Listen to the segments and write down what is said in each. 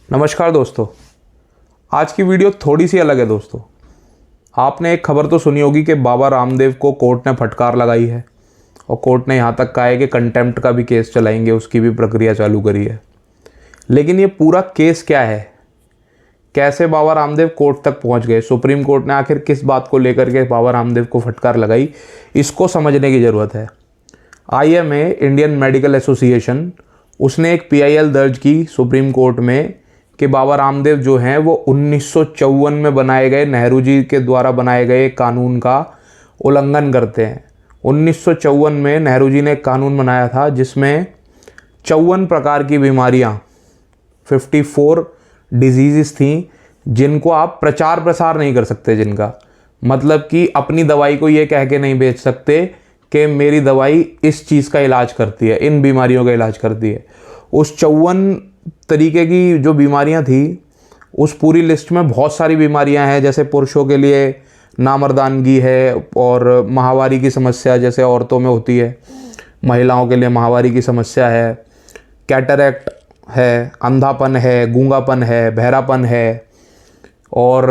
नमस्कार दोस्तों। आज की वीडियो थोड़ी सी अलग है दोस्तों। आपने एक खबर तो सुनी होगी कि बाबा रामदेव को कोर्ट ने फटकार लगाई है और कोर्ट ने यहाँ तक कहा है कि कंटेम्प्ट का भी केस चलाएंगे, उसकी भी प्रक्रिया चालू करी है। लेकिन ये पूरा केस क्या है, कैसे बाबा रामदेव कोर्ट तक पहुँच गए, सुप्रीम कोर्ट ने आखिर किस बात को लेकर के बाबा रामदेव को फटकार लगाई, इसको समझने की ज़रूरत है। IMA इंडियन मेडिकल एसोसिएशन उसने एक PIL दर्ज की सुप्रीम कोर्ट में कि बाबा रामदेव जो हैं वो 1954 में बनाए गए, नेहरू जी के द्वारा बनाए गए कानून का उल्लंघन करते हैं। 1954 में नेहरू जी ने एक कानून बनाया था जिसमें 54 प्रकार की बीमारियां, 54 डिजीज़ थी जिनको आप प्रचार प्रसार नहीं कर सकते, जिनका मतलब कि अपनी दवाई को ये कह के नहीं बेच सकते कि मेरी दवाई इस चीज़ का इलाज करती है, इन बीमारियों का इलाज करती है। उस 54 तरीके की जो बीमारियां थी, उस पूरी लिस्ट में बहुत सारी बीमारियां हैं, जैसे पुरुषों के लिए नामर्दानगी है और माहवारी की समस्या जैसे औरतों में होती है, महिलाओं के लिए माहवारी की समस्या है, कैटरैक्ट है, अंधापन है, गूंगापन है, बहरापन है, और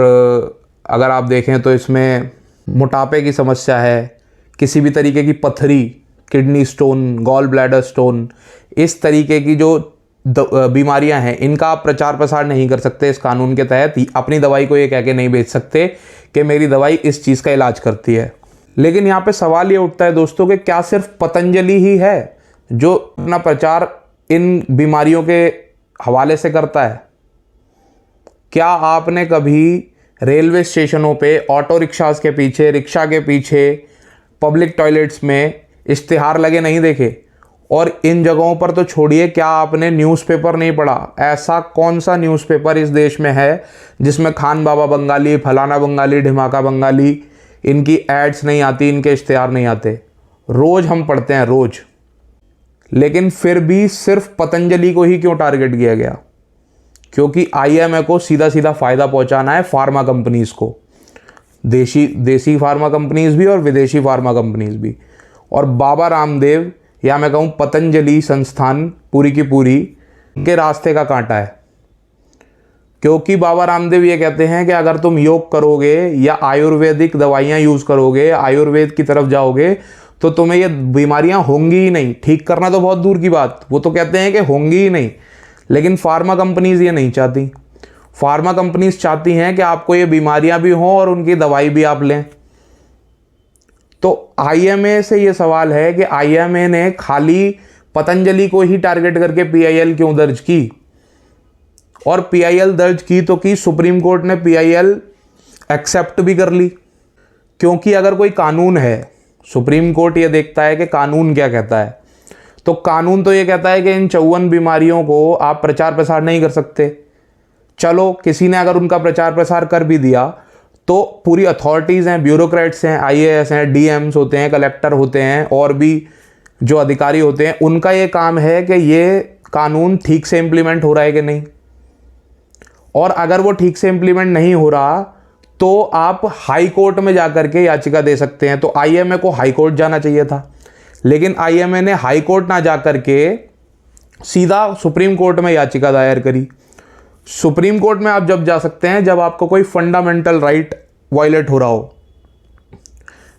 अगर आप देखें तो इसमें मोटापे की समस्या है, किसी भी तरीके की पथरी, kidney stone, gall bladder stone, इस तरीके की जो बीमारियां हैं इनका आप प्रचार प्रसार नहीं कर सकते इस कानून के तहत। अपनी दवाई को ये कह के नहीं बेच सकते कि मेरी दवाई इस चीज़ का इलाज करती है। लेकिन यहाँ पे सवाल ये उठता है दोस्तों कि क्या सिर्फ पतंजलि ही है जो अपना प्रचार इन बीमारियों के हवाले से करता है? क्या आपने कभी रेलवे स्टेशनों पे, ऑटो रिक्शास के पीछे, रिक्शा के पीछे, पब्लिक टॉयलेट्स में इश्तिहार लगे नहीं देखे? और इन जगहों पर तो छोड़िए, क्या आपने न्यूज़पेपर नहीं पढ़ा? ऐसा कौन सा न्यूज़पेपर इस देश में है जिसमें खान बाबा बंगाली, फलाना बंगाली, ढिमाका बंगाली, इनकी एड्स नहीं आती, इनके इश्तिहार नहीं आते? रोज़ हम पढ़ते हैं, रोज़। लेकिन फिर भी सिर्फ पतंजलि को ही क्यों टारगेट किया गया? क्योंकि IMA को सीधा सीधा फ़ायदा पहुंचाना है फार्मा कंपनीज़ को, देसी फार्मा कंपनीज़ भी और विदेशी फार्मा कंपनीज़ भी। और बाबा रामदेव या मैं कहूँ पतंजलि संस्थान पूरी की पूरी के रास्ते का कांटा है। क्योंकि बाबा रामदेव ये कहते हैं कि अगर तुम योग करोगे या आयुर्वेदिक दवाइयाँ यूज़ करोगे, आयुर्वेद की तरफ जाओगे, तो तुम्हें ये बीमारियाँ होंगी ही नहीं। ठीक करना तो बहुत दूर की बात, वो तो कहते हैं कि होंगी ही नहीं। लेकिन फार्मा कंपनीज़ ये नहीं चाहती। फार्मा कंपनीज़ चाहती हैं कि आपको ये बीमारियाँ भी हों और उनकी दवाई भी आप लें। तो IMA से ये सवाल है कि IMA ने खाली पतंजलि को ही टारगेट करके PIL क्यों दर्ज की? और PIL दर्ज की तो की, सुप्रीम कोर्ट ने PIL एक्सेप्ट भी कर ली। क्योंकि अगर कोई कानून है, सुप्रीम कोर्ट ये देखता है कि कानून क्या कहता है। तो कानून तो ये कहता है कि इन 54 बीमारियों को आप प्रचार प्रसार नहीं कर सकते। चलो, किसी ने अगर उनका प्रचार प्रसार कर भी दिया तो पूरी अथॉरिटीज़ हैं, ब्यूरोक्रेट्स हैं, IAS हैं, DMs होते हैं, कलेक्टर होते हैं, और भी जो अधिकारी होते हैं, उनका ये काम है कि ये कानून ठीक से इम्प्लीमेंट हो रहा है कि नहीं। और अगर वो ठीक से इम्प्लीमेंट नहीं हो रहा तो आप हाई कोर्ट में जाकर के याचिका दे सकते हैं। तो IMA को हाई कोर्ट जाना चाहिए था, लेकिन IMA ने हाई कोर्ट ना जा कर के सीधा सुप्रीम कोर्ट में याचिका दायर करी। सुप्रीम कोर्ट में आप जब जा सकते हैं जब आपको कोई फंडामेंटल राइट वायलेट हो रहा हो।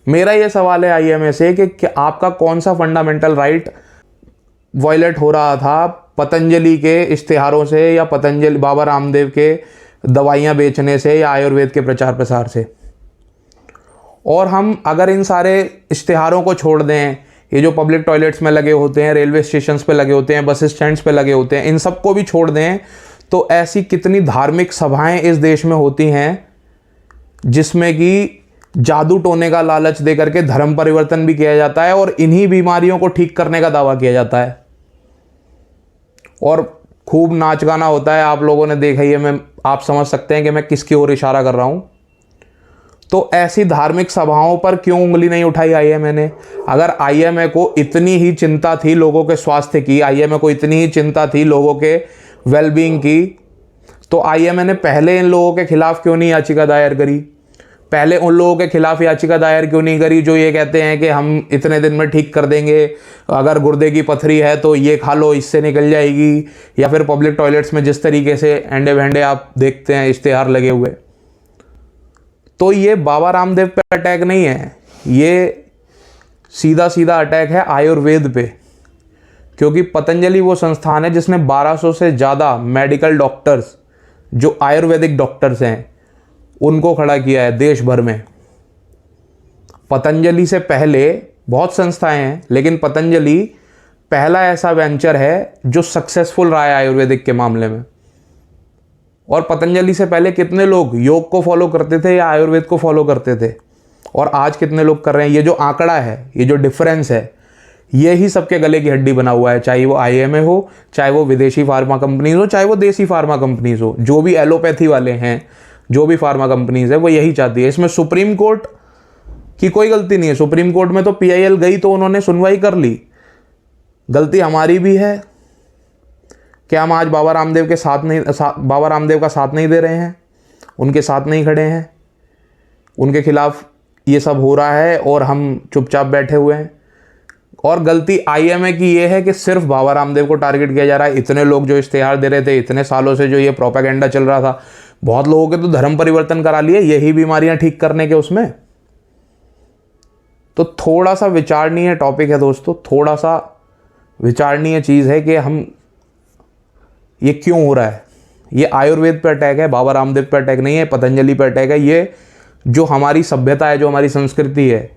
मेरा ये सवाल है IMA से कि आपका कौन सा फंडामेंटल राइट वायलेट हो रहा था पतंजलि के इश्तिहारों से, या पतंजलि बाबा रामदेव के दवाइयाँ बेचने से, या आयुर्वेद के प्रचार प्रसार से? और हम अगर इन सारे इश्तिहारों को छोड़ दें, ये जो पब्लिक टॉयलेट्स में लगे होते हैं, रेलवे स्टेशंस पे लगे होते हैं, बस स्टैंड्स पे लगे होते हैं, इन सबको भी छोड़ दें, तो ऐसी कितनी धार्मिक सभाएं इस देश में होती हैं जिसमें कि जादू टोने का लालच दे करके धर्म परिवर्तन भी किया जाता है और इन्हीं बीमारियों को ठीक करने का दावा किया जाता है, और खूब नाच गाना होता है। आप लोगों ने देखा ही है, आप समझ सकते हैं कि मैं किसकी ओर इशारा कर रहा हूं। तो ऐसी धार्मिक सभाओं पर क्यों उंगली नहीं उठाई IMA ने? अगर IMA को इतनी ही चिंता थी लोगों के स्वास्थ्य की, IMA को इतनी ही चिंता थी लोगों के वेलबींग की, तो IMA ने पहले इन लोगों के खिलाफ क्यों नहीं याचिका दायर करी? पहले उन लोगों के खिलाफ याचिका दायर क्यों नहीं करी जो ये कहते हैं कि हम इतने दिन में ठीक कर देंगे, अगर गुर्दे की पथरी है तो ये खा लो इससे निकल जाएगी, या फिर पब्लिक टॉयलेट्स में जिस तरीके से एंडे वेंडे आप देखते हैं इश्तेहार लगे हुए। तो ये बाबा रामदेव पे अटैक नहीं है, ये सीधा सीधा अटैक है आयुर्वेद पे, क्योंकि पतंजलि वो संस्थान है जिसने 1200 से ज़्यादा मेडिकल डॉक्टर्स जो आयुर्वेदिक डॉक्टर्स हैं उनको खड़ा किया है देश भर में। पतंजलि से पहले बहुत संस्थाएं हैं, लेकिन पतंजलि पहला ऐसा वेंचर है जो सक्सेसफुल रहा है आयुर्वेदिक के मामले में। और पतंजलि से पहले कितने लोग योग को फॉलो करते थे या आयुर्वेद को फॉलो करते थे, और आज कितने लोग कर रहे हैं। ये जो आंकड़ा है, ये जो डिफरेंस है, ये ही सबके गले की हड्डी बना हुआ है, चाहे वो आईएमए हो, चाहे वो विदेशी फार्मा कंपनीज हो, चाहे वो देसी फार्मा कंपनीज हो, जो भी एलोपैथी वाले हैं, जो भी फार्मा कंपनीज है, वो यही चाहती है। इसमें सुप्रीम कोर्ट की कोई गलती नहीं है। सुप्रीम कोर्ट में तो पीआईएल गई तो उन्होंने सुनवाई कर ली। गलती हमारी भी है कि हम आज बाबा रामदेव के साथ नहीं, बाबा रामदेव का साथ नहीं दे रहे हैं, उनके साथ नहीं खड़े हैं, उनके खिलाफ ये सब हो रहा है और हम चुपचाप बैठे हुए हैं। और गलती आईएमए की ये है कि सिर्फ बाबा रामदेव को टारगेट किया जा रहा है। इतने लोग जो इश्तेहार दे रहे थे, इतने सालों से जो ये प्रोपेगेंडा चल रहा था, बहुत लोगों के तो धर्म परिवर्तन करा लिए यही बीमारियां ठीक करने के उसमें। तो थोड़ा सा विचारणीय टॉपिक है दोस्तों, थोड़ा सा विचारणीय चीज़ है कि हम ये क्यों हो रहा है। ये आयुर्वेद पे अटैक है, बाबा रामदेव पे अटैक नहीं है, पतंजलि पे अटैक है। ये जो हमारी सभ्यता है, जो हमारी संस्कृति है,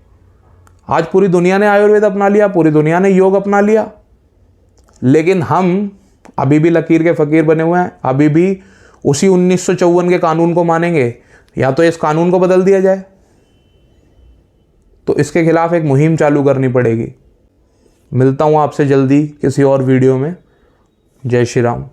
आज पूरी दुनिया ने आयुर्वेद अपना लिया, पूरी दुनिया ने योग अपना लिया, लेकिन हम अभी भी लकीर के फ़कीर बने हुए हैं, अभी भी उसी 1954 के कानून को मानेंगे, या तो इस कानून को बदल दिया जाए। तो इसके खिलाफ एक मुहिम चालू करनी पड़ेगी। मिलता हूँ आपसे जल्दी किसी और वीडियो में। जय श्री राम।